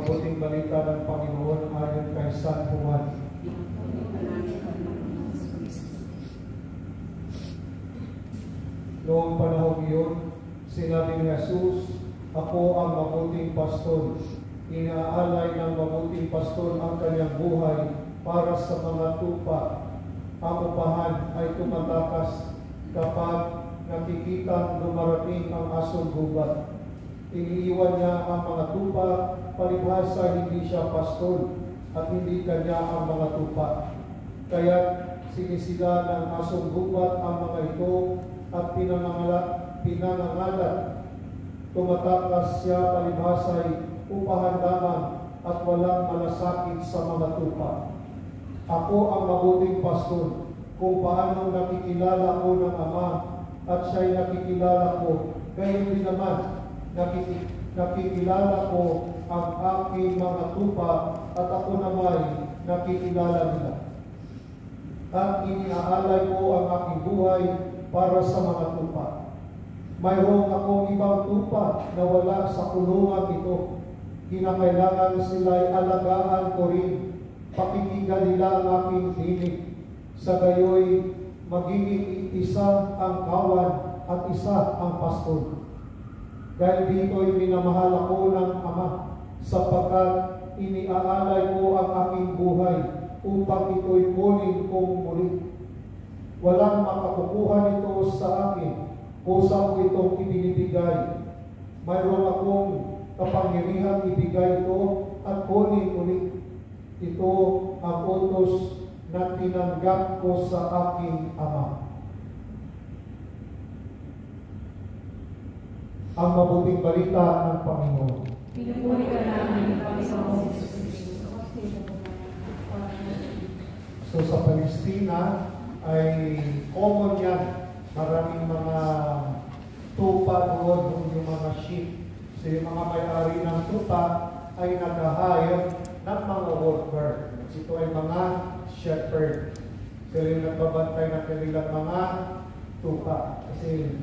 mabuting balita ng Panginoon ayon kay San Juan. Noong panahon iyon, sinabi ni Jesus, "Ako ang mabuting pastor. Inaalay ng mabuting pastor ang kanyang buhay para sa mga tupa. Ang upahan ay tumatakas kapag nakikitang dumarating ang asong gubat. Iniiwan niya ang mga tupa, palibhasa hindi siya pastor at hindi kanya ang mga tupa. Kaya sinisila ng asong gubat ang mga ito at pinangangalat. Tumatakas siya palibhasa'y upahan lamang at walang malasakit sa mga tupa. Ako ang mabuting pastor, kung paano nakikilala ko ng Ama at siya'y nakikilala ko, gayon din naman nakikilala ko ang aking mga tupa at ako naman nakikilala nila. At iniaalay ko ang aking buhay para sa mga tupa. Mayroong akong ibang tupa na wala sa kulungan ito. Kinakailangan sila'y alagaan ko rin. Pakikinggan nila ang aking tinig. Sa gayoy, magiging isa ang kawan at isa ang pastor. Dahil dito'y minamahal ako ng Ama, sapagkat iniaalay ko ang aking buhay upang ito'y kunin kong muli. Walang makakukuha nito sa akin, kusa ko itong ibinibigay. Mayroon akong kapangyarihan ibigay ito at kunin ulit. Ito ang utos na tinanggap ko sa aking Ama." Ang mabuting balita ng Panginoon. Pinupuri ka namin, Panginoon Jesucristo. So sa Palestina ay common yan. Maraming mga tupa doon, yung mga sheep. So yung mga may-ari ng tupa ay nag-hire ng mga worker. Ito ay mga shepherd. Sila yung nagbabantay ng kanilang mga tupa. Kasi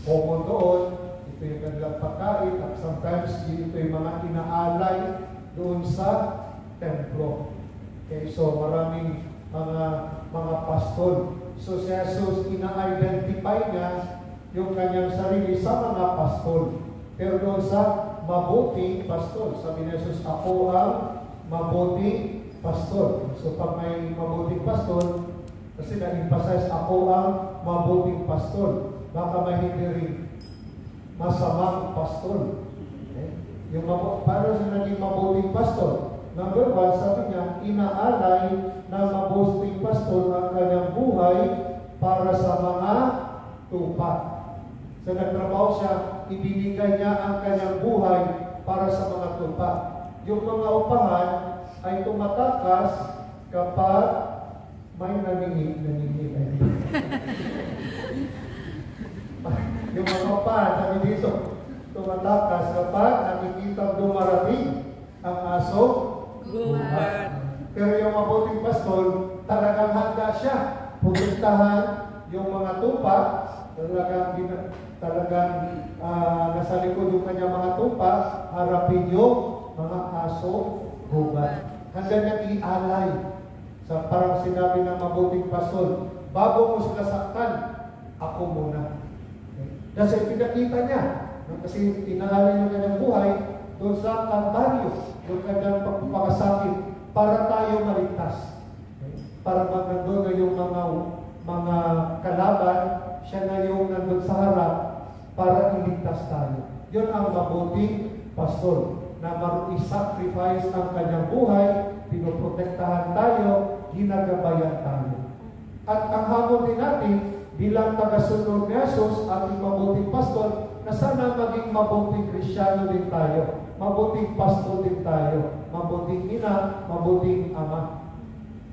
common doon, ito yung kanilang pagkain, at sometimes ito yung mga inaalay doon sa templo. Okay, so maraming mga pastor. So si Jesus, ina-identify niya yung kanyang sarili sa mga pastor. Pero doon sa mabuting pastor, sabi ni Jesus, "Ako ang mabuting pastor." So pag may mabuting pastor, kasi na-emphasize, "Ako ang mabuting pastor." Baka may hindi rin masamang pastor. Okay? Yung paano siya naging mabuting pastor? Number one, sabi niya, inaalay ng mabuting pastor ang kanyang buhay para sa mga tupa. So nagtrabaho siya, ibinigay niya ang kanyang buhay para sa mga tupa. Yung mga upahan ay tumatakas kapag may naningil. Yung mga upahan, sabi dito, tumatakas kapag nakikita dumarating ang aso gubat. Pero yung mabuting pastor, talagang handa siya pupuntahan yung mga tupa, talagang nasa likod yung kanya mga tupa, harapin yung mga aso gubat. Handa niya ialay. Sa parang sinabi ng mabuting pastor, bago mo sila saktan, ako muna. Kasi pinakita niya, kasi inaalay yung kanyang buhay doon sa Kalbaryo, yung kanyang pagpapakasakit, para tayo maligtas. Para nandun na yung mga kalaban, siya na yung nandun sa harap para iligtas tayo. Yun ang mabuting pastor, na i-sacrifice ang kanyang buhay, pinoprotektahan tayo, ginagabayan tayo. At ang hamon din natin, bilang tagasunod ni Jesus, ating mabuting pastor, na sana maging mabuting Kristyano din tayo, mabuting pastor din tayo, mabuting ina, mabuting ama.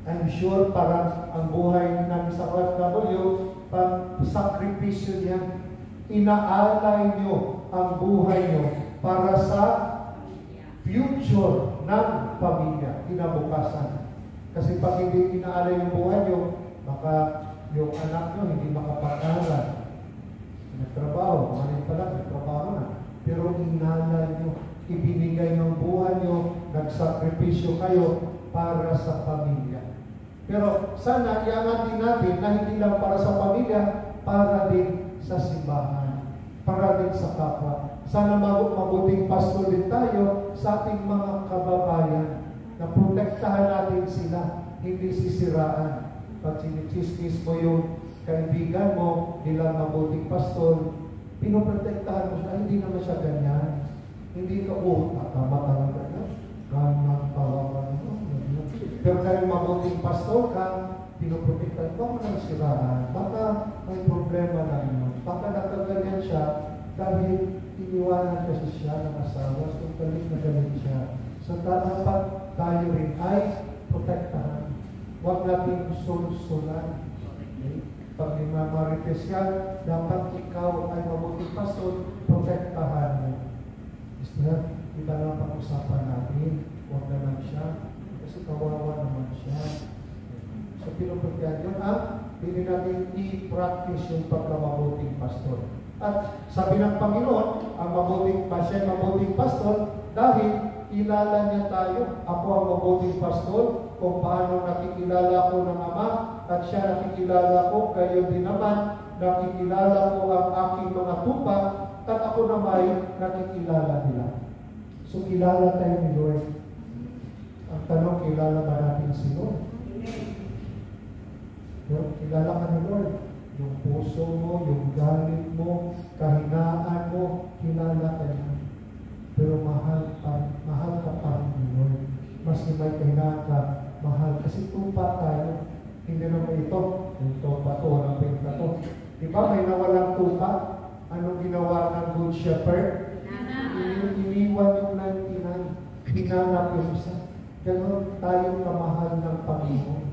I'm sure parang ang buhay ng isang OFW, pang sakripisyo niya, inaalay nyo ang buhay nyo para sa future ng pamilya, kinabukasan. Kasi pag hindi inaalay yung buhay nyo, baka yung anak nyo hindi makapag-aral. Nagtrabaho, manin pa lang, nagtrabaho na. Pero inaalay nyo ibinigay ng buhay nyo, nagsakripisyo kayo para sa pamilya. Pero sana iangat din natin na hindi lang para sa pamilya, para din sa simbahan, para din sa kapwa. Sana mabuting pastor din tayo sa ating mga kababayan na protektahan natin sila, hindi sisiraan. Pag sinichismis mo yung kaibigan mo, nilang mabuting pastor, pinoprotektahan mo siya, hindi naman siya ganyan. Hindi ka, tama talaga na. Ganang tawagan mo. Pero kaya mabuting pastor ka, pinoprotektahan mo ng siraan. Baka may problema na yun. Baka nakaganyan siya dahil iniwanan kasi siya ng asawa. So, galit na galit siya. So, dapat tayo rin ay protektahan. Huwag natin sulsulan. Okay? Pag may mamarites yan, dapat ikaw ay mabuting pastor, protektahan mo. Iba lang pag-usapan natin. Huwag naman siya. Kasi kawawa naman siya. So, pinuprotektahan yun hindi natin i-practice yung pagkamabuting pastor. At sabi ng Panginoon, ang mabuting pastor dahil kilala niya tayo. Ako ang mabuting pastor kung paano nakikilala ko ng Ama at siya nakikilala ko, kayo din naman nakikilala ko ang aking mga tupa at ako naman nakikilala nila. So kilala tayo ni Lord. Ang tanong, kilala ba natin si Lord? Pero kilala ka ni Lord. Yung puso mo, yung galit mo, kahinaan mo, kilala ka niya. Pero mahal ka pa ni Lord. Mas may kahinaan ka, mahal. Kasi tupa tayo. Hindi naman ito pa to, walang pinta to. Di ba may nawalang tupa? Anong ginawa ng Good Shepherd? Iniwan yung 99. Hinanap yung isa. Ganon tayong kamahal ng Panginoon.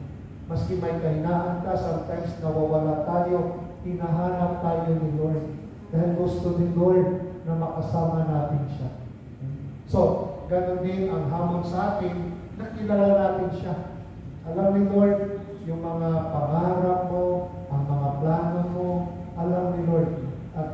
Maski may kahinaan ka, sometimes nawawala tayo, hinahanap tayo ni Lord. Dahil gusto ni Lord na makasama natin siya. So, ganon din ang hamon sa atin, nakilala natin siya. Alam ni Lord yung mga pangarap mo, ang mga plano mo, alam ni Lord. At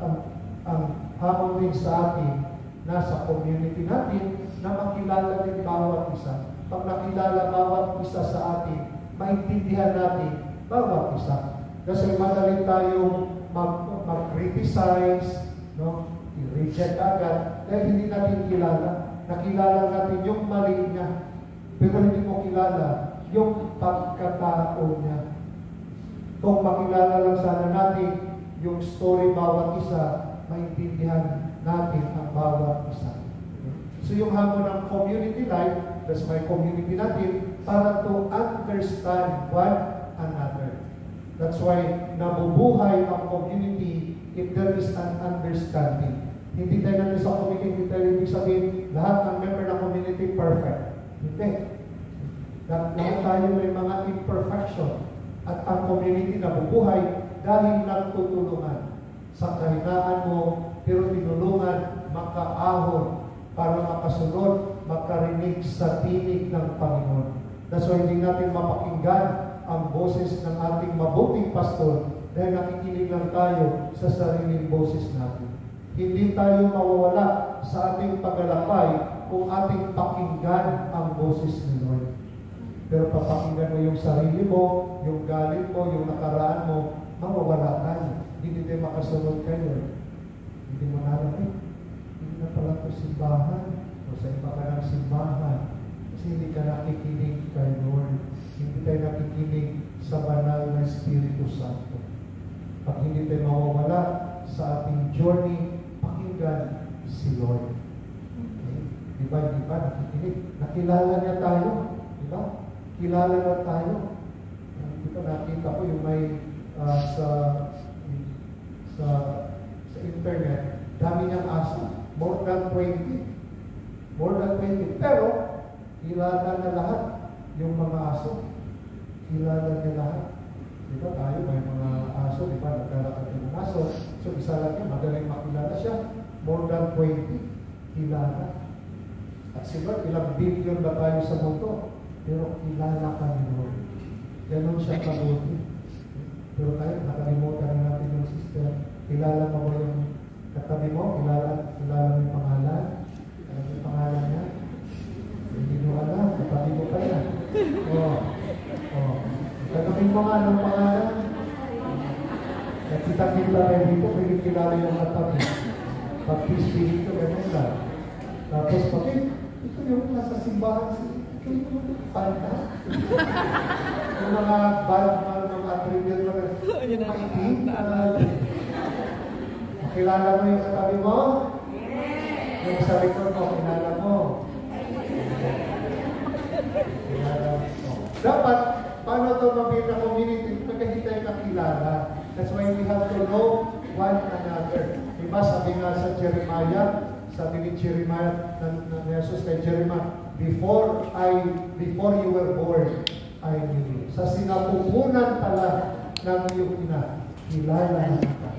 ang hamon din sa atin, nasa community natin, na makilala din bawat isa. Pag nakilala bawat isa sa atin, maintindihan natin bawat isa. Kasi madali tayong mag-criticize, no? I-reject agad, dahil hindi natin kilala. Nakilala natin yung mali niya, pero hindi mo kilala yung pagkatao niya. Kung makilala lang sana natin yung story bawat isa, maintindihan natin ang bawat isa. So yung hamon ng community life, that's my community natin, para to understand one another. That's why nabubuhay ang community if there is an understanding. Hindi tayo natin sa community, hindi tayo ibig sabihin, lahat ng member ng community perfect. Hindi. Lahat tayo may mga imperfection. At ang community nabubuhay dahil nagtutulungan. Sa kahinaan mo, pero tinulungan, makaahon, para makasunod, makarinig sa tinig ng Panginoon. That's why hindi natin mapakinggan ang boses ng ating mabuting pastor dahil nakikinig lang tayo sa sariling boses natin. Hindi tayo mawawala sa ating paglalakbay kung ating pakinggan ang boses ni Lord. Pero papakinggan mo yung sarili mo, yung galit mo, yung nakaraan mo, mawawala tayo. Hindi tayo makasunod kayo. Hindi mo nalaman. Hindi na pala ito simbahan o sa iba ka ng simbahan. Kasi hindi ka nakikinig kay Lord. Hindi tayo nakikinig sa banal na Espiritu Santo. Pag hindi tayo mawawala sa ating journey, pakinggan si Lord. Okay? Diba, nakikinig. Nakilala niya tayo. Diba? Kilala na tayo. Dito nakita ko yung may sa internet, dami niyang aso. More than 20. More than 20. Pero, kilala na lahat yung mga aso. Kilala niya lahat. Diba tayo, may mga aso, diba, naglalakad yung mga aso. So, isa lang yun, madaling makilala siya. More than 20. Kilala. At siguro, ilang billion na tayo sa mundo. Pero kilala ka ni Lord. Ganon siya kabuti. Pero tayo, nakalimutan na natin yung sister. Kilala mo ba yung katabi mo? Kilala mo yung pangalan? Yung pangalan pangalan niya? Hindi mo alam, katabi mo pa yan. Tanungin mo nga ng pangalan. At kita-kita rin dito, pinigkilala yung katabi. Pag-pispirito, ganun lang. Tapos ito yung nasa simbahan, ito yung panta. Yung mga attribute mo rin. Maitim. Kilala mo yung katabi mo? Yung sa likod mo, kilala mo. Kilala mo. Dapat, paano ito mabili na community? Pagka hindi tayo kakilala. That's why we have to know one another. Diba, sabi nga sa Jeremiah, sabi ni Jeremiah, na Jesus kay Jeremiah, before you were born, I knew you. Sa sinapupunan pala ng iyong ina, kilala na kita.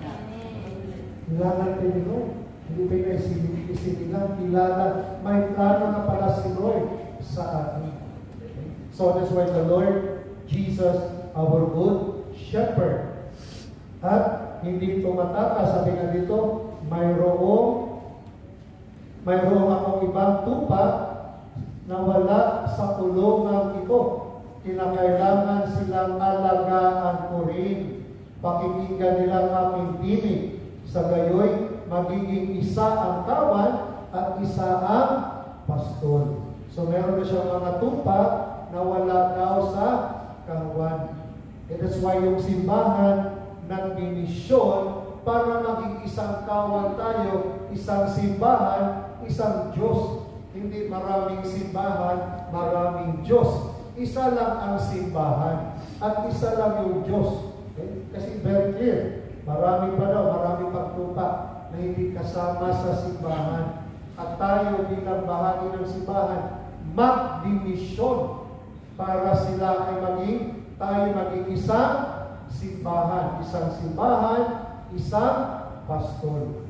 Kilala kayo, no? Hindi pa yung isinilang kilala. May plano na pala si Lord sa atin. Okay? So that's why the Lord Jesus, our good shepherd. At hindi tumatakas, sabi nga dito, mayroong akong ibang tupa na wala sa kulungan ito. Kinakailangan silang alagaan ko rin. Pakikinggan nilang aking tinig. Sa gayoy, magiging isa ang kawan at isa ang pastol. So meron na siyang mga tupa na wala daw sa kawan. And that's why yung simbahan ng minisyon para maging isang kawan tayo, isang simbahan, isang Diyos. Hindi maraming simbahan, maraming Diyos. Isa lang ang simbahan at isa lang yung Diyos. Okay? Kasi very clear. Marami pa daw, marami pagtupa na hindi kasama sa simbahan. At tayo bilang bahagi ng simbahan, magdimisyon para sila ay tayo maging isang simbahan. Isang simbahan, isang pastor.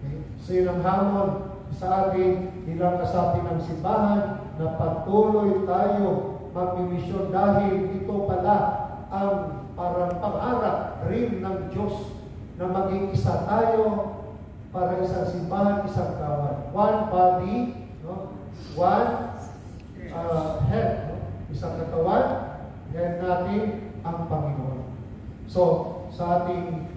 Okay? So yun ang hamon sa atin bilang kasapi ng simbahan na patuloy tayo magdimisyon dahil ito pala ang parang pangarap rin ng Diyos na maging isa tayo para isang simbahan, isang kawan. One body, no? One head, no? Isang katawan, head natin ang Panginoon. So, sa ating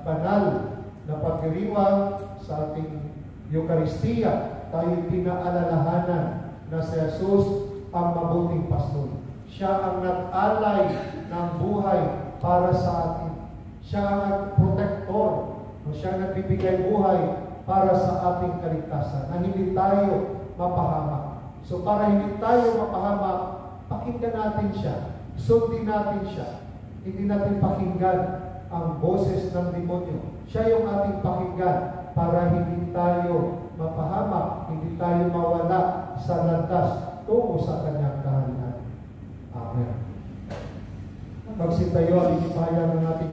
banal na pagdiriwang, sa ating Eucharistia, tayo pinaalalahanan na si Jesus ang mabuting pastor. Siya ang nag-alay ng buhay para sa atin. Siya ang protector. Siya ang nagbibigay buhay para sa ating kaligtasan. Na hindi tayo mapahamak. So para hindi tayo mapahamak, pakinggan natin siya. Sundin natin siya. Hindi natin pakinggan ang boses ng demonyo. Siya yung ating pakinggan para hindi tayo mapahamak, hindi tayo mawala sa landas tungo sa kanyang kaharian. Amen. Magsitayo ang ipahayan ng ating